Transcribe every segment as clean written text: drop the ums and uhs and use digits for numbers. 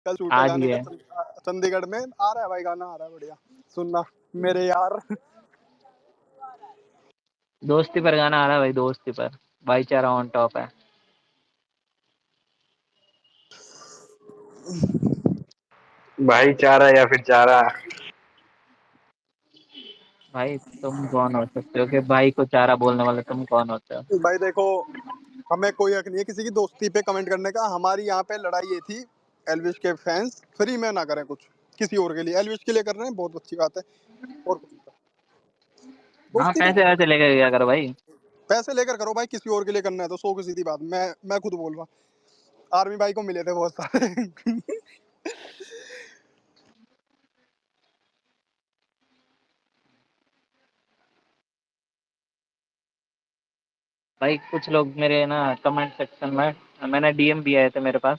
कल शूट है आज गाने ही का है। चंडीगढ़ में आ रहा है भाई, गाना आ रहा है बढ़िया, सुनना मेरे यार। दोस्ती पर गाना आ रहा है भाई, दोस्ती पर। भाईचारा ऑन टॉप है। भाईचारा या फिर चारा? भाई तुम कौन हो सकते हो कि भाई को चारा बोलने वाले, तुम कौन होते हो? भाई देखो, हमें कोई हक नहीं है किसी की दोस्ती पे कमेंट करने का। हमारी यहाँ पे लड़ाई ये थी, एलविश के फैंस फ्री में ना करें कुछ किसी और के लिए, एलविश के लिए कर रहे हैं, बहुत अच्छी बात है, और कुछ नहीं। हाँ, दोस्ती पैसे नहीं, वैसे लेके क्या करो भाई। पैसे लेकर करो भाई, किसी और के लिए करना है तो 100 की सीधी बात। मैं खुद बोल रहा, आर्मी भाई को मिले थे बहुत सारे। भाई कुछ लोग मेरे ना कमेंट सेक्शन में, मैंने डीएम भी आए थे मेरे पास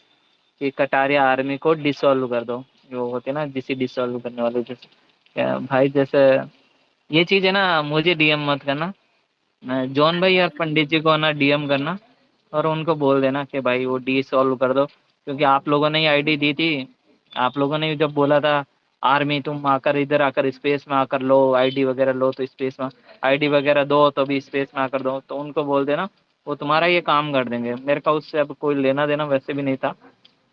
कि कटारिया आर्मी को डिसॉल्व कर दो। जो होते ना जिसे डिसॉल्व करने वाले, जैसे क्या भाई, जैसे ये चीज है ना, मुझे डीएम मत करना। जॉन भाई या पंडित जी को ना डीएम करना, और उनको बोल देना कि भाई वो डिसॉल्व कर दो, क्योंकि आप लोगों ने ही आईडी दी थी। आप लोगों ने जब बोला था आर्मी तुम आकर इधर आकर स्पेस में आकर लो आईडी वगैरह, लो तो स्पेस में आईडी वगैरह दो, तो भी स्पेस में आकर दो, तो उनको बोल देना वो तुम्हारा ये काम कर देंगे। मेरे का उससे अब कोई लेना देना वैसे भी नहीं था,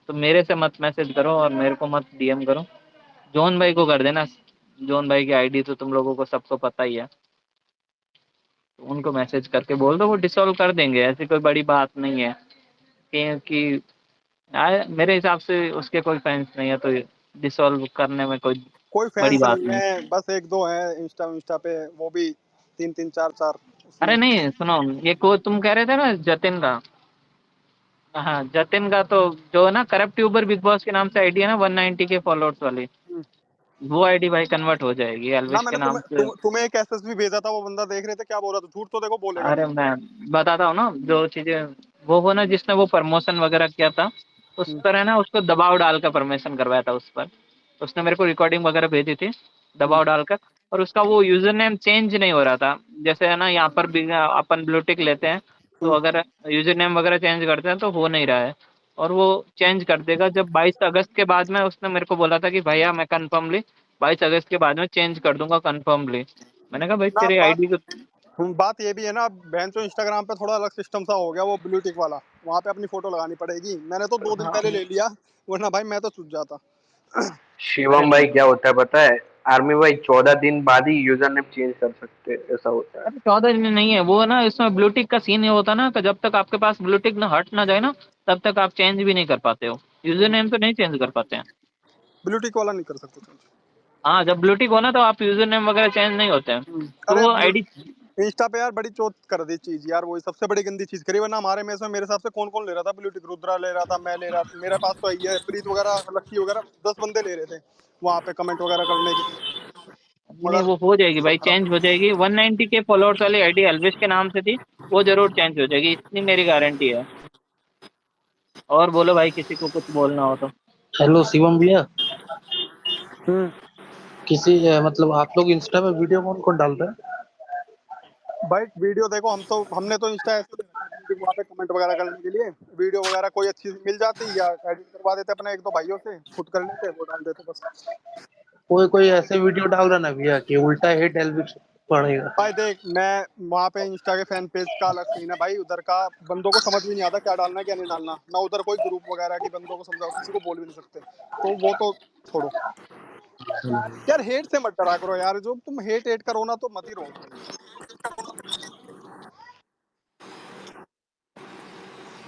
तो मेरे से मत मैसेज करो और मेरे को मत डीएम करो। जॉन भाई को कर देना। जॉन भाई की आईडी तो तुम लोगों को सबको पता ही है, तो उनको मैसेज करके बोल दो, वो डिसॉल्व कर देंगे, ऐसी कोई बड़ी बात नहीं है। क्योंकि मेरे हिसाब से उसके कोई फैंस नहीं है, तो डिसॉल्व करने में कोई कोई बड़ी फैंस बात नहीं नहीं। है, बस एक दो है इंस्टा इंस्टा पे, वो भी तीन तीन चार चार अरे उसमें। नहीं सुनो, ये को तुम कह रहे थे ना जतिन का। हाँ, जतिन का तो जो है ना करप्ट यूबर बिग बॉस के नाम से आईडी है ना 190 के फॉलोअर्स वाली, वो आईडी भाई कन्वर्ट हो जाएगी ना, एल्विश के मैंने नाम से। तुम्हें एक एसएसवी भेजा था, वो बंदा देख रहे थे, क्या बोल रहा था, झूठ तो देखो बोलेगा अरे नहीं। मैं बताता हूँ ना जो चीजें, वो ना जिसने वो प्रमोशन वगैरह किया था, उस पर है ना उसको दबाव डालकर प्रमोशन करवाया था उस पर। उसने मेरे को रिकॉर्डिंग वगैरह भेजी थी हम्म, दबाव डालकर, और उसका वो यूजर नेम चेंज नहीं हो रहा था। जैसे है ना यहाँ पर भी अपन ब्लूटिक लेते हैं, तो हम्म, अगर यूजर नेम वगैरह चेंज करते हैं तो हो नहीं रहा है, और वो चेंज कर देगा जब 22 अगस्त के बाद में। उसने मेरे को बोला था कि भैया मैं कन्फर्मली 22 अगस्त के बाद में चेंज कर दूंगा कन्फर्मली। मैंने कहा भाई ना तेरी बात, आईडी को। बात ये भी है ना, बहन चो इंस्टाग्राम पे थोड़ा अलग सिस्टम सा हो गया, वो ब्लू टिक वाला, वहाँ पे अपनी फोटो लगानी पड़ेगी। मैंने तो 2 दिन हाँ, पहले ले लिया, वरना भाई मैं तो चुप जाता। अरे शिवम भाई नहीं, क्या होता है पता है? आर्मी भाई 14 दिन बाद ही यूजर नेम चेंज कर सकते हैं, ऐसा होता है। अरे 14 दिन नहीं है वो, है ना इसमें ब्लूटिक का सीन ये होता है ना कि जब तक आपके पास ब्लूटिक ना हट ना जाए ना, तब तक आप चेंज भी नहीं कर पाते हो। यूजर नेम तो नहीं चेंज कर पाते हैं। ब्लू टिक वाला नहीं कर सकते चेंज। हाँ, जब ब्लूटिक हो ना तो आप यूजर नेम वगैरह चेंज नहीं होते हैं, तो अरे वो आईडी। इंस्टा पे यार बड़ी चोट कर दी चीज यार, वही सबसे बड़ी गंदी चीज करी। वरना हमारे में से मेरे हिसाब से कौन कौन ले रहा था ब्लू टिक, रुद्रा ले रहा था, मैं ले रहा था, मेरे पास तो ये प्रीत वगैरह, लक्की वगैरह, 10 बंदे ले रहे थे वहां पे कमेंट वगैरह करने के लिए। नहीं, मगर वो हो जाएगी भाई, सब चेंज हो जाएगी। 190 के फॉलोअर्स वाली आईडी एल्विश के नाम से थी, वो जरूर चेंज हो जाएगी, इतनी मेरी गारंटी है। और बोलो भाई, किसी को कुछ बोलना हो तो। हेलो शिवम भैया, खराब। किसी मतलब आप लोग इंस्टा में वीडियो कौन कौन डालता है? भाई वीडियो देखो, हमने तो इंस्टा ऐसे ले रखा है वहाँ पे कमेंट वगैरह करने के लिए। वीडियो वगैरह कोई अच्छी सी मिल जाती या एडिट करवा देते अपने एक दो भाइयों से, खुद कर लेते, वो डाल देते बस। कोई कोई ऐसे वीडियो डाल रहा ना भैया कि उल्टा हेट एल्विश पड़ेगा। भाई देख, मैं वहाँ पे इंस्टा के फैन पेज का अलग सीन है भाई, उधर का बंदों को समझ भी नहीं आता क्या डालना है क्या नहीं डालना ना, उधर कोई ग्रुप वगैरह की बंदों को समझाओ, किसी को बोल भी नहीं सकते, तो वो तो छोड़ो। यार हेट से मत डरा करो यार, जो तुम हेट हेट करो ना तो मत ही रहो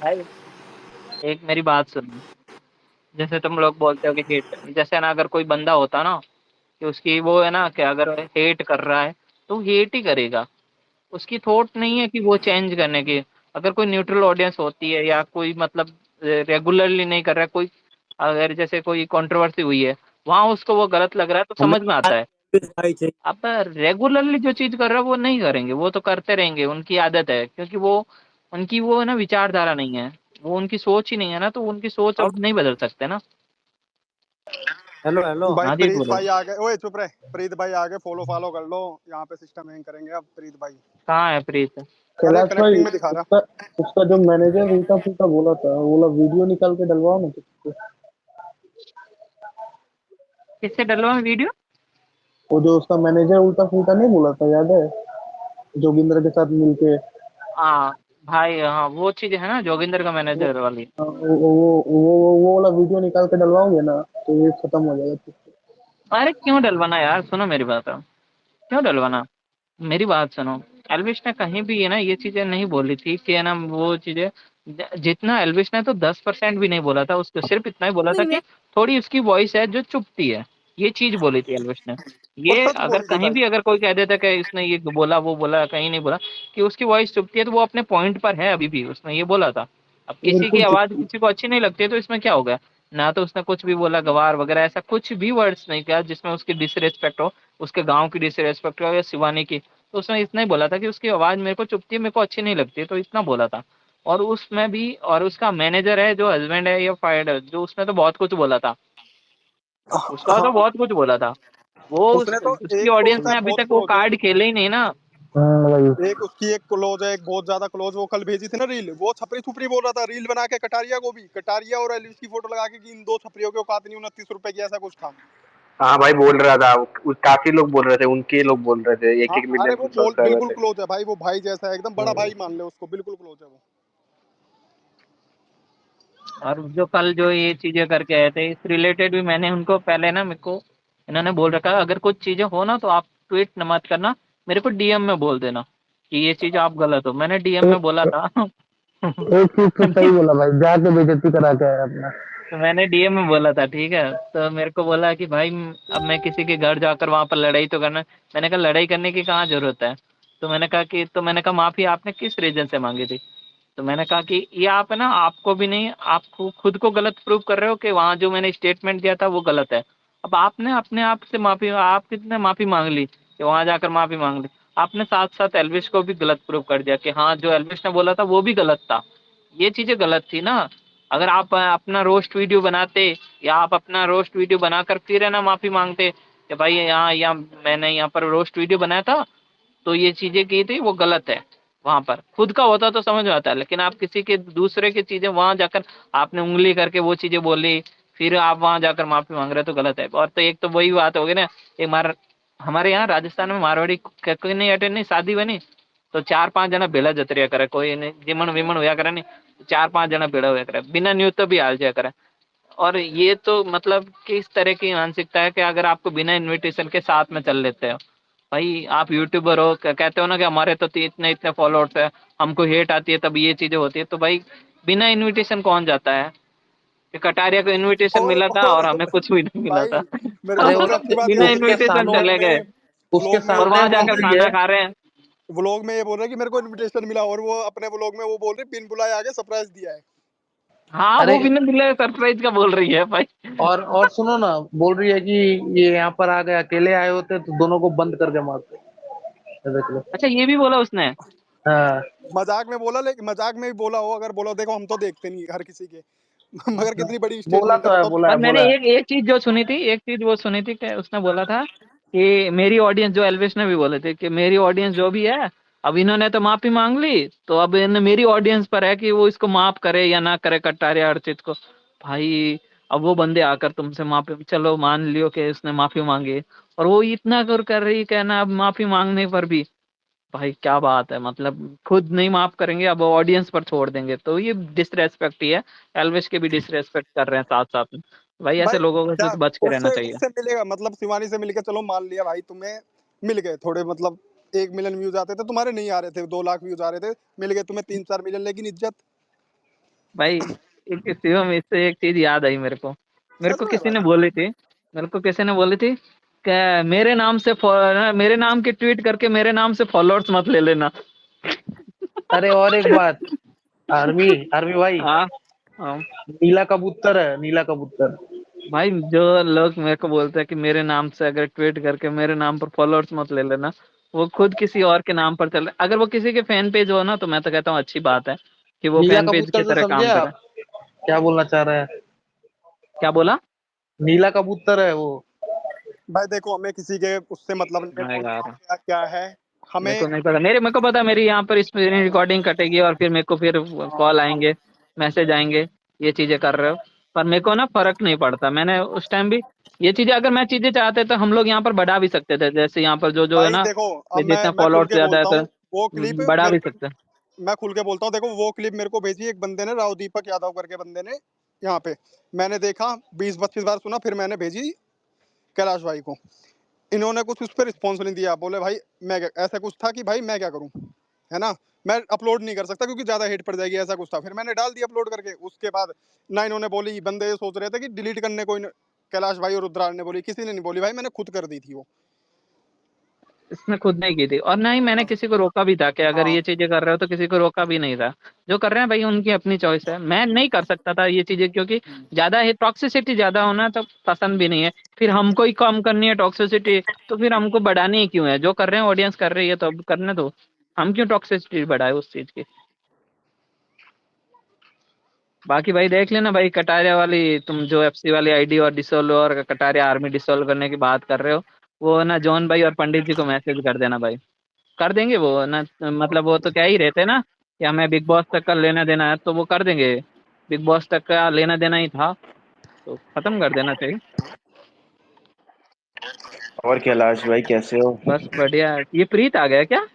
भाई। भाई एक मेरी बात सुनो, जैसे तुम लोग बोलते हो कि हेट, जैसे ना अगर कोई बंदा होता ना कि उसकी वो है ना कि अगर हेट कर रहा है तो हेट ही करेगा, उसकी थॉट नहीं है कि वो चेंज करने की। अगर कोई न्यूट्रल ऑडियंस होती है या कोई मतलब रेगुलरली नहीं कर रहा है कोई, अगर जैसे कोई कंट्रोवर्सी हुई है वहां उसको वो गलत लग रहा है तो हमें समझ में आता है। भाई चाहिए। अब रेगुलरली जो चीज कर रहा है वो नहीं करेंगे, वो तो करते रहेंगे, उनकी आदत है, क्योंकि वो उनकी वो है ना विचारधारा नहीं है, वो उनकी सोच ही नहीं है ना, तो उनकी सोच अब अब नहीं बदल सकते ना। Hello hello. भाई हाँ जी प्रीत बोलो। भाई आ गए, ओए चुप रहे, प्रीत भाई आ गए, फॉलो फॉलो कर लो, यहाँ पे सिस्टम हैंग करेंगे अब प्रीत भाई। कहाँ है प्रीत? अरे कैलाश भाई, कनेक्टिंग में दिखा रहा। उसका उसका जो मैनेजर उल्टा पुल्टा बोला था, बोला वीडियो निकाल के डलवाओ ना किसी को। किससे डलवाऊं वीडियो? वो जो उसका मैनेजर उल्टा फुल्टा नहीं बोला था, याद है? जोगिंदर के साथ मिलके। हाँ भाई, हाँ वो चीज है ना, जोगिंदर का वो मैनेजर वाली। वो वाला वीडियो निकाल के डलवाओगे ना, तो ये खत्म हो जाएगा फिर से। अरे क्यों डलवाना यार, सुनो मेरी बात, क्यों डलवाना? मेरी बात सुनो। एल्विश ने कहीं भी है ना ये चीजें नहीं बोली थी कि है ना वो चीजें, जितना एल्विश ने तो 10% भी नहीं बोला था, उसको सिर्फ इतना ही बोला था कि थोड़ी उसकी वॉइस है जो चुभती है, ये चीज बोली थी एल्विश ने। और ये सच अगर बोली थी कहीं भाई। भी अगर कोई कह देता कि इसने ये बोला वो बोला, कहीं नहीं बोला कि उसकी वॉइस चुभती है, तो वो अपने पॉइंट पर है अभी भी, उसने ये बोला था। अब किसी की बिल्कुल आवाज चुप। किसी को अच्छी नहीं लगती है तो इसमें क्या हो गया? ना तो उसने कुछ भी बोला गवार वगैरह, ऐसा कुछ भी वर्ड्स नहीं किया जिसमें उसकी डिसरेस्पेक्ट हो, उसके गांव की डिसरेस्पेक्ट हो या शिवानी की। तो उसने इतना ही बोला था कि उसकी आवाज मेरे को चुभती है, मेरे को अच्छी नहीं लगती है, तो इतना बोला था। और उसमें भी, और उसका मैनेजर है जो हस्बैंड है या फाइड है जो, उसने तो बहुत कुछ बोला था, उसका तो हाँ, बहुत कुछ बोला था। वो उसने तो उसकी एक तो ऑडियंस उसका में अभी बहुत तक वो क्लोज है। कार्ड खेले ही नहीं ना। हाँ भाई। एक उसकी एक क्लोज है, एक बहुत ज्यादा क्लोज, वो कल भेजी थी ना रील, वो छपरी छुपरी बोल रहा था रील बना के कटारिया को भी, कटारिया और एलिस की फोटो लगा के कि इन दो छपरियों के औकात नहीं 29 रुपए की, ऐसा कुछ था। हाँ भाई बोल रहा था, काफी लोग बोल रहे थे, उनके लोग बोल रहे थे, एक हाँ, एक अरे मिलियन वो के बोल सब्सक्राइबर बिल्कुल थे। क्लोज है भाई, वो भाई जैसा है एकदम, बड़ा भाई मान ले उसको, बिल्कुल क्लोज है वो। और जो कल जो ये चीजें करके आए थे इस रिलेटेड भी मैंने उनको पहले ना, मेरे को इन्होंने बोल रखा है अगर कुछ चीजें हो ना तो आप ट्वीट न मत करना, मेरे को डीएम में बोल देना कि ये चीज आप गलत हो। मैंने डीएम में बोला था। एक चीज तो सही बोला भाई, जाके बेइज्जती करा के आया अपना। तो मैंने डीएम में बोला था, ठीक है। तो मेरे को बोला कि भाई अब मैं किसी के घर जाकर वहां पर लड़ाई तो करना, मैंने कहा लड़ाई करने की कहाँ जरूरत है। तो मैंने कहा माफी आपने किस रीजन से मांगी थी? तो मैंने कहा कि ये आप है ना, आपको भी नहीं, आपको खुद को गलत प्रूव कर रहे हो कि वहां जो मैंने स्टेटमेंट दिया था वो गलत है। अब आपने अपने आप से माफी, आप कितने माफी मांग ली कि वहां जाकर माफी मांग ली? आपने साथ साथ एल्विश को भी गलत प्रूव कर दिया कि हाँ जो एल्विश ने बोला था वो भी गलत था। ये चीजें गलत थी ना। अगर आप अपना रोस्ट वीडियो बनाते, या आप अपना रोस्ट वीडियो बनाकर फिर है ना माफी मांगते कि भाई यहाँ मैंने यहाँ पर रोस्ट वीडियो बनाया था, तो ये चीजें की थी वो गलत है। वहां पर खुद का होता तो समझ में आता है, लेकिन आप किसी के दूसरे की चीजें वहां जाकर आपने उंगली करके वो चीजें बोली, फिर आप वहां जाकर माफी मांग रहे हो, तो गलत है। और तो एक तो वही बात होगी ना, एक हमारे यहाँ राजस्थान में मारवाड़ी कोई नहीं अटेंड नहीं शादी बनी, तो 4-5 जना भेड़ा जतरिया करे, कोई नहीं जिमन विमन होया करे नहीं, 4-5 जना भेड़ा होया करे, बिना न्यूज तो भी हाल जाया करे। और ये तो मतलब किस तरह की मानसिकता है कि अगर आपको बिना इनविटेशन के साथ में चल लेते हो। भाई आप यूट्यूबर हो, कहते हो ना कि हमारे तो इतने इतने फॉलोअर्स है, हमको हेट आती है तब ये चीजें होती है, तो भाई बिना इनविटेशन कौन जाता है? कि कटारिया को इनविटेशन मिला था और हमें कुछ भी नहीं मिला भाई था। मेरे को अरे सबसे और अच्छी बात ये बिना लगी उसके कि इनविटेशन सामने, चले गए उसके व्लॉग में और सामने वहां बोल जाकर रही खाना है। खा रहे हैं। व्लॉग में ये बोल रहा है कि मेरे को इनविटेशन मिला, और वो अपने व्लॉग में वो बोल रहे बिन बुलाए आगे सरप्राइज दिया है। हाँ अरे वो बिना दिले सरप्राइज का बोल रही है भाई। और सुनो ना, बोल रही है कि ये यहाँ पर आ गए, अकेले आए होते तो दोनों को बंद करके मारते। ये देख लो। अच्छा ये भी बोला उसने? हाँ। मजाक में बोला, लेकिन मजाक में भी बोला हो अगर बोला हो, देखो हम तो देखते नहीं हर किसी के। मगर कितनी बड़ी बोला स्टेटमेंट है तो है, बताओ। बोला है, पर मैंने बोला है। एक एक चीज जो सुनी थी, एक चीज वो सुनी थी कि उसने बोला था कि मेरी ऑडियंस, जो एल्विश ने भी बोले थे कि मेरी ऑडियंस जो भी है, अब इन्होंने तो माफी मांग ली, तो अब इन मेरी ऑडियंस पर है कि वो इसको माफ करे या ना करे, कटारिया अर्चित को। भाई अब वो बंदे आकर तुमसे माफी, चलो मान लियो कि उसने माफी मांगी, और वो इतना कर रही कहना अब माफी मांगने पर भी। भाई क्या बात है, मतलब खुद नहीं माफ करेंगे अब ऑडियंस पर छोड़ देंगे, तो ये डिसरेस्पेक्ट ही है। एल्विश के भी डिसरेस्पेक्ट कर रहे हैं साथ साथ में। भाई भाई ऐसे लोगों क्या से बच के रहना उससे चाहिए। उससे मिलेगा, मतलब शिवानी से मिलके चलो मान लिया भाई तुम्हें मिल गए थोड़े, मतलब 1 मिलियन व्यूज आते थे तुम्हारे, नहीं आ रहे थे 2 लाख व्यूज आ रहे थे, मिल गए तुम्हें 3-4 मिलियन, लेकिन इज्जत। भाई एक शिवम, इससे एक चीज याद आई मेरे सच को में किसी ने भाई। बोली थी, मेरे को किसी ने बोली थी कि मेरे नाम की ट्वीट करके मेरे नाम से फॉलोअर्स मत ले लेना। अरे और एक बात, आर्मी आर्मी भाई, हाँ हाँ। नीला कबूतर है, नीला कबूतर। भाई जो लोग मेरे को बोलते हैं कि मेरे नाम से अगर ट्वीट करके मेरे नाम पर फॉलोअर्स मत ले लेना, वो खुद किसी और के नाम पर चल रहे, अगर वो किसी के फैन पेज हो ना तो मैं तो कहता हूँ अच्छी बात है कि वो नीला फैन पेज की कबूतर से तरह समझे काम करे। आप क्या बोलना चाह रहे हैं? क्या बोला? नीला कबूतर है वो। भाई देखो हमें किसी के उससे मतलब नहीं है, नहीं कौन यार, कहाँ क्या क्या है मेरे हमें। को नहीं पता, मेरे को पता मेरी यहाँ पर स्क्रीन रिकॉर्डिंग कटेगी और फिर मेरे को फिर कॉल आएंगे, मैसेज आएंगे, ये चीजें कर रहे हो। पर मेरे को ना फर्क नहीं पड़ता, मैंने उस टाइम भी ये चीजें अगर मैं चीजें चाहते तो हम लोग यहाँ पर बढ़ा भी सकते थे, जैसे यहाँ पर जो है भाई ना, देखो, अब जितना मैं खुल फॉलोअर्स के ज्यादा है बोलता तो हूँ, वो क्लिप बढ़ा मेरे भी को, सकते हैं। मैं खुल के बोलता हूँ, देखो वो क्लिप मेरे को भेजी एक बंदे ने, राव दीपक यादव करके बंदे ने, यहाँ पे मैंने देखा, 20-25 बार सुना, फिर मैंने भेजी कैलाश भाई को। इन्होंने कुछ उस पर रिस्पॉन्स नहीं दिया, बोले भाई ऐसा कुछ था कि भाई मैं क्या करूं, है ना, मैं अपलोड नहीं कर सकता क्योंकि ज्यादा हेट पड़ जाएगी, ऐसा कुछ था। फिर मैंने डाल दिया अपलोड करके। उसके बाद ना इन्होंने बोली, बंदे ये सोच रहे थे कि डिलीट करने को, कैलाश भाई और रुद्रान ने बोली, किसी ने नहीं बोली भाई, मैंने खुद कर दी थी वो। इसने खुद नहीं की थी, और ना ही मैंने हाँ किसी को रोका भी था कि अगर हाँ ये चीजें कर रहे हो तो किसी को रोका भी नहीं था। जो कर रहे हैं भाई उनकी अपनी चॉइस है, मैं नहीं कर सकता था ये चीजें, क्योंकि ज्यादा है टॉक्सिसिटी ज्यादा होना तो पसंद भी नहीं है। फिर हमको ही कम करनी है टॉक्सिसिटी, तो फिर हमको बढ़ानी ही क्यों है? जो कर रहे हैं ऑडियंस कर रही है तो अब करने दो, हम क्यों टॉक्सिसिटी बढ़ाए उस चीज की। बाकी भाई देख लेना भाई, कटारिया वाली तुम जो एफसी वाली आईडी और डिसोल्व और कटारिया आर्मी डिसोल्व करने की बात कर रहे हो, वो ना जॉन भाई और पंडित जी को मैसेज कर देना भाई, कर देंगे वो ना। मतलब वो तो क्या ही रहते ना कि हमें बिग बॉस तक का लेना देना है तो वो कर देंगे। बिग बॉस तक का लेना देना ही था तो खत्म कर देना चाहिए। और कैलाश भाई कैसे हो? बस बढ़िया है। ये प्रीत आ गया क्या?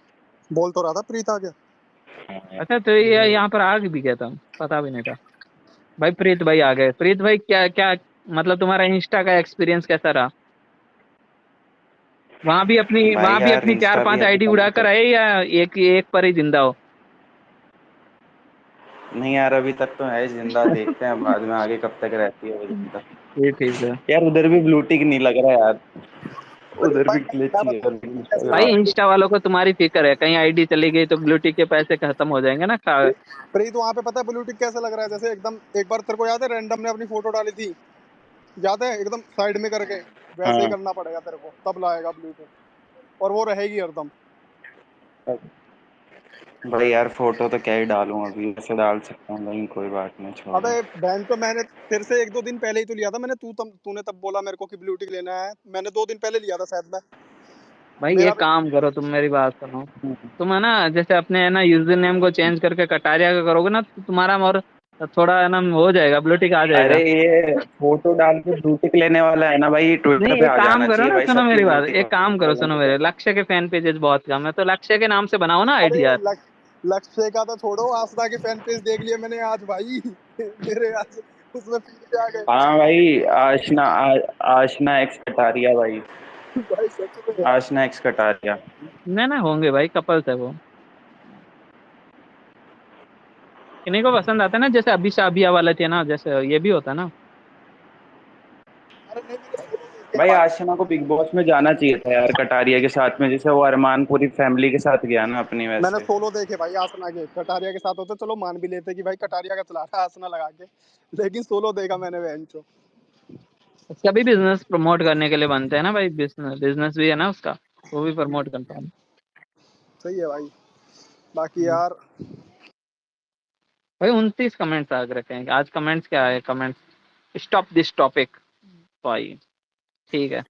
बोल तो रहा था, प्रीत आ गया। अच्छा, तो ये यहाँ पर आ भी गया था, पता भी नहीं था। भाई प्रीत भाई आ गए। प्रीत भाई क्या क्या, मतलब तुम्हारा इंस्टा का एक्सपीरियंस कैसा रहा? भाई वहां भी यार अपनी चार इंस्टा भी पांच अभी आईडी तक उड़ाकर तो आए, या एक एक पर ही जिंदा हो? नहीं यार, अभी तक तो है जिंदा, देखते हैं बाद में आगे कब तक रहती है वो जिंदा। ये ठीक है। यार उधर भी ब्लू टिक नहीं लग रहा यार, अरे उधर भाई भी ग्लिच मैं ही है बताऊं कैसे भाई इंस्टाग्राम लगा पे। इंस्टा वालों को तुम्हारी फिक्र है, कहीं आईडी चली गई तो ब्लू टिक के पैसे खत्म हो जाएंगे ना। प्रीत, वहां पे पता है ब्लूटिक कैसे लग रहा है? जैसे एकदम, एक बार तेरे को याद है रैंडम ने अपनी फोटो डाली थी, याद है, एकदम साइड में करके, वैसे ही हाँ करना पड़ेगा तेरे को, तब लाएगा ब्लूटिक, और वो रहेगी हरदम। भाई यार फोटो तो क्या ही डालूं, अभी ऐसे डाल सकता हूँ भाई, कोई बात नहीं, अबे छोड़ो। बहन, तो मैंने तेरे से 1-2 दिन पहले ही तो लिया था मैंने, तूने तब बोला मेरे को कि ब्लूटिक लेना है, मैंने 2 दिन पहले लिया था शायद मैं। भाई मेरा एक भी काम करो, तुम मेरी बात सुनो। तुम है ना, जैसे अपने है ना यूजर नेम को चेंज करके कटारिया का करोगे ना, तो तुम्हारा और थोड़ा है ना हो जाएगा, ब्लूटिक आ अरे जाएगा। ये फोटो डाल के ब्लू टिक लेने वाला है ना भाई, ट्विटर नहीं पे एक आ काम जाना करो चाहिए ना, भाई, सुनो सबकी मेरी ब्लू बात, टिक एक काम करो, सुनो मेरे, लक्ष्य के फैन पेजेस बहुत कम है, तो लक्ष्य के नाम से बनाओ ना अरे आईडी यार। लक्ष्य का तो छोड़ो, आसना के फैन पेज देख लिए मैंने आज भाई। मेरे आज उसमें फीड पे आ गए। हाँ भाई, आशना एक्स कटारिया भाई, भाई सच में यार। आशना एक्स कटारिया। ना ना होंगे भाई, कपल्स है वो, किन्हीं को पसंद आता है ना, जैसे अभी शाबिया वाले थे ना, जैसे ये भी होता है ना। अरे नहीं, मैंने सोलो देखे हैं भाई भाई। आशना को बिग बॉस में जाना चाहिए था यार, कटारिया के साथ में, जैसे वो अरमान पूरी फैमिली के साथ गया ना अपनी, मैंने वैसे। सोलो देखे भाई आसना के, कटारिया के साथ होते चलो मान भी लेते कि भाई कटारिया का चला रहा है आसना लगा के, लेकिन सोलो देखा मैंने बेंचो। सभी बिजनेस प्रमोट करने के लिए बनते हैं ना भाई, बिजनेस बिजनेस भी है ना उसका, वो भी प्रमोट करता है। सही है भाई। बाकी यार, भाई 29 कमेंट्स आ रखे हैं आज। कमेंट्स क्या है? कमेंट्स स्टॉप दिस टॉपिक भाई। ठीक है,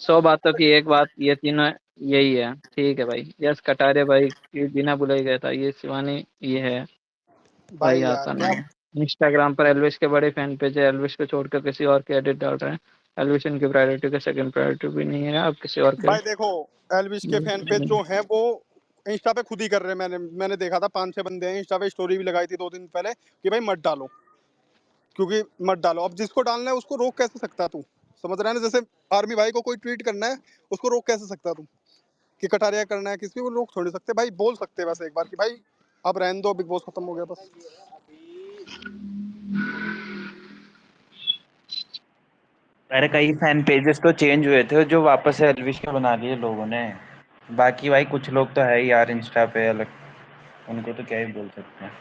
100 बातों की एक बात, ये तीनों यही है। ठीक है भाई, यस कटारे भाई की बिना बुलाई गया था, ये शिवानी ये है भाई, भाई यार आता क्या। नहीं है। इंस्टाग्राम पर एलविश के बड़े फैन पेज है, एलविश को छोड़कर किसी और के एडिट डाल रहे हैं। एलविश इनकी प्रायोरिटी का सेकंड प्रायोरिटी भी नहीं है, अब किसी और के। भाई देखो, एलविश के फैन पेज जो हैं वो इंस्टा पे खुद ही कर रहे हैं, मैंने देखा था 5-6 बंदे हैं इंस्टा पे, स्टोरी भी लगाई थी 2 दिन पहले कि भाई मत डालो, क्योंकि मत डालो। अब जिसको डालना है उसको रोक कैसे सकता है तू? समझ रहा है ना? जैसे आर्मी भाई को कोई ट्वीट करना है, उसको रोक कैसे सकता है तू? कि कटारिया करना है किसी को रोक थोड़ी सकते भाई, बोल सकते हैं वैसे एक बार कि भाई अब रहने दो, बिग बॉस खत्म हो गया बस। अरे कई फैन पेजेस तो चेंज हुए थे, जो वापस से एलविश के बना लिए लोगों ने। बाकी भाई कुछ लोग तो है ही यार इंस्टा पे अलग, उनको तो क्या ही बोल सकते हैं,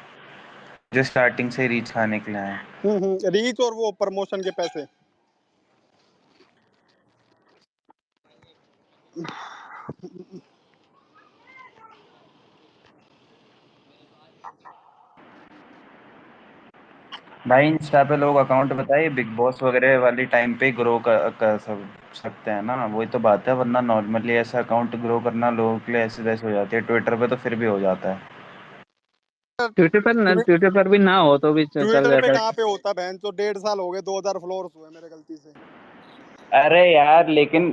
जो स्टार्टिंग से रीच खाने के लिए आए। रीच और वो प्रमोशन के पैसे। भाई इंस्टा पे लोग अकाउंट बताइए बिग बॉस वगैरह वाली टाइम पे ग्रो कर सकते हैं ना, वही तो बात है, वरना नॉर्मली ऐसा अकाउंट ग्रो करना लोगों के लिए ऐसे वैसे हो जाती है, ट्विटर पे तो फिर भी हो जाता है। ट्विटर पर भी ना हो तो भी चल ट्विटर पे जाता कहाँ है। पे होता बहन? तो 1.5 साल हो गए, 2000 फॉलोअर्स हुए मेरे गलती से। अरे यार लेकिन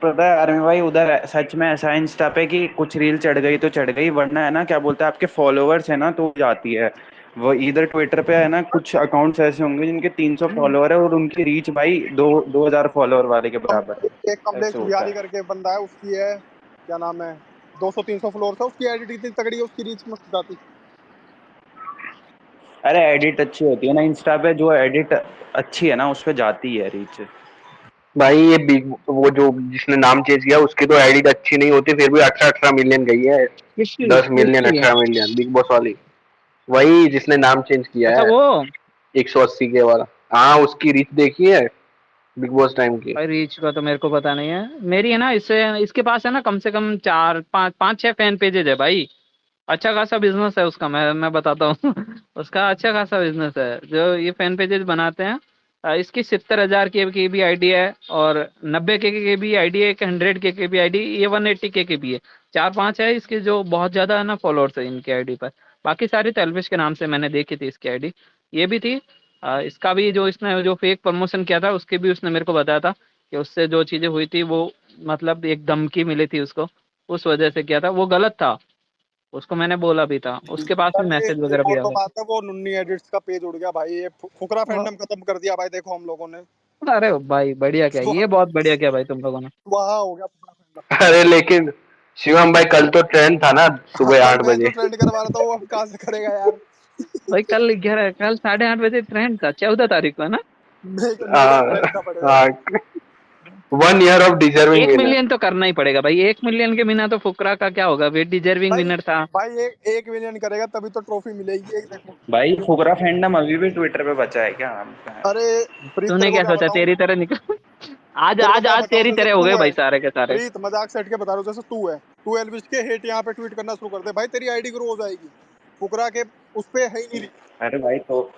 पता है आर्मी भाई, उधर सच में ऐसा इंस्टा पे कि कुछ रील चढ़ गई तो चढ़ गई, वरना है ना क्या बोलते हैं, आपके फॉलोअर्स है ना तो जाती है वो। इधर ट्विटर पे है ना कुछ अकाउंट्स ऐसे होंगे जिनके 300 फॉलोअर है और उनकी रीच भाई 2,000 फॉलोअर वाले के बराबर एक है। कमलेश ऐसे होता बिहारी है। करके बंदा है, उसकी है क्या नाम है, 200-300 फ्लोर है, उसकी एडिट इतनी तगड़ी है, उसकी रीच मस्त जाती। अरे एडिट अच्छी होती है ना इंस्टा पे, जो एडिट अच्छी है ना उस पे जाती है रीच। भाई ये बिग वो जो जिसने नाम चेंज किया उसकी तो एडिट अच्छी नहीं होती, फिर भी 18-18 मिलियन गई है। किसकी 10 मिलियन किसकी है? 18 मिलियन बिग बॉस वाली। वही जिसने नाम चेंज किया अच्छा है, वो 180 के वाला। हाँ उसकी रीच देखी है बिग बॉस टाइम की। भाई रीच का तो मेरे को पता नहीं है। मेरी है ना इससे, इसके पास है ना कम से कम 4 5 5 6 फैन पेजेज है भाई। अच्छा खासा बिजनेस है उसका, मैं बताता हूँ। उसका अच्छा खासा बिजनेस है जो ये फैन पेजेस बनाते हैं। इसकी 70,000 की भी आईडी है, और 90 के भी आईडी है, एक 100 के भी आईडी, ये 180 के भी है। 4 5 है इसके जो बहुत ज्यादा है ना फॉलोअर्स है इनकी आईडी पर। बाकी सारी तो एल्विश के नाम से मैंने देखी थी इसकी आईडी। ये भी थी। इसका भी जो इसने जो फेक प्रमोशन किया था उसके भी उसने मेरे को बताया था कि उससे जो चीजें हुई थी वो मतलब एक धमकी मिली थी उसको, उस वजह से किया था, वो गलत था। उसको मैंने बोला भी था, उसके पास भी यार ये मैसेज वगैरह एक भी और आ तो गए बात है, वो नुन्नी एडिट्स का पेज उड़ गया भाई, ये फुकरा थे। फैंडम खत्म कर दिया भाई, देखो हम लोगों ने। अरे भाई बढ़िया क्या, ये बहुत बढ़िया क्या भाई तुम लोगों ने। वहाँ हो गया फुकरा फैंडम। अरे लेकिन शिवम भाई कल तो ट्रेंड था ना, हाँ सुबह कल आठ मैं जो बजे ट्रेंड करवा रहा था वो अब कहाँ से करेगा यार। भाई कल 8:30 बजे ट्रेंड था, 14 तारीख को है ना। मेगा ट्रेंड था बड़े भाई। 1 ईयर ऑफ डिजर्विंग एक विनर। मिलियन तो करना ही पड़ेगा भाई, 1 मिलियन के बिना तो फुकरा का क्या होगा, वे डिजर्विंग भाई विनर था। भाई एक मिलियन करेगा तभी तो ट्रॉफी मिलेगी, एक देखो। भाई फुकरा फैंडम अभी भी ट्विटर पे बचा है क्या? अरे प्रीत तेरे तूने को क्या क्या सोचा बताऊं, तेरी तरह निकल। आज तेरे को आज क्या आज बताऊं, तेरी जैसे तरह हो तू गए है, भाई सारे के सारे। प्रीत मजाक सेट के बता रहा हूँ, जैसे तू है, तू एलविश के हेट यहाँ पे ट्वीट करना शुरू कर दे भाई, तेरी आईडी ग्रो हो जाएगी। फुकरा के उस पे है ही नहीं। अरे भाई तो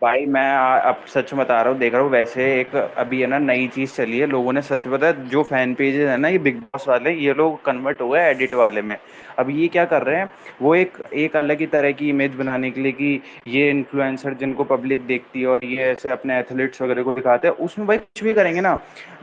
भाई मैं अब सच बता रहा हूँ, देख रहा हूँ वैसे एक अभी है ना नई चीज चली है, लोगों ने सच बताया, जो फैन पेजेस है ना ये बिग बॉस वाले, ये लोग कन्वर्ट हुए एडिट वाले में। अब ये क्या कर रहे हैं, वो एक एक अलग ही तरह की इमेज बनाने के लिए कि ये इन्फ्लुएंसर जिनको पब्लिक देखती है और ये ऐसे अपने एथलीट्स वगैरह को दिखाते हैं, उसमें भाई कुछ भी करेंगे ना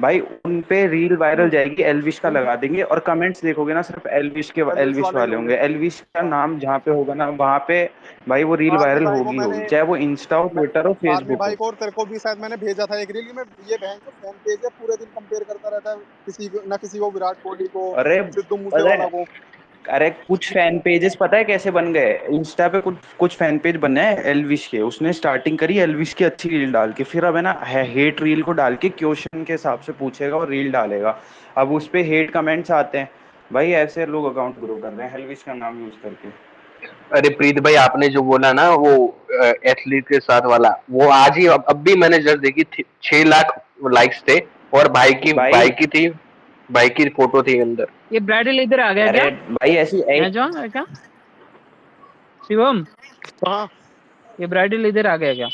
भाई, उन पे रील वायरल जाएगी, एलविश का लगा देंगे और कमेंट्स देखोगे ना सिर्फ एलविश के, एलविश एलविश वाले ही वाले होंगे। होंगे, एलविश का नाम जहाँ पे होगा ना वहाँ पे भाई वो रील आर्मी वायरल भाई को होगी मैंने होगी, चाहे वो इंस्टा हो, मैं, ट्विटर हो, आर्मी फेसबुक भाई हो। को और तेरे को भी शायद मैंने भेजा था एक रील में, ये बहन जो फैन पेज है पूरे दिन कंपेयर करता रहता है किसी को ना, किसी को विराट कोहली को, अरे सिद्धू पता है, मूसेवाला को। अरे कुछ फैन पेजेस पता है कैसे बन गए, इंस्टा पे कुछ कुछ फैन पेज बने हैं एलविश के, उसने स्टार्टिंग करी एलविश की अच्छी रील डाल के, फिर अब है ना हेट रील को डाल के क्वेश्चन के हिसाब से पूछेगा और रील डालेगा। अब उस पे हेट कमेंट्स आते हैं, भाई ऐसे लोग अकाउंट ग्रो कर रहे हैं एलविश का नाम यूज करके। अरे प्रीत भाई आपने जो बोला ना वो एथलीट के साथ वाला, वो आज ही अब भी मैंने जस्ट देखी थी, 6 लाख लाइक्स थे। और भाई भाई की थी, भाई की फोटो थी अंदर। ये ब्राइडल इधर आ गया क्या? अरे भाई ऐसी है जो है क्या शिवम, हाँ ये ब्राइडल इधर आ गया क्या?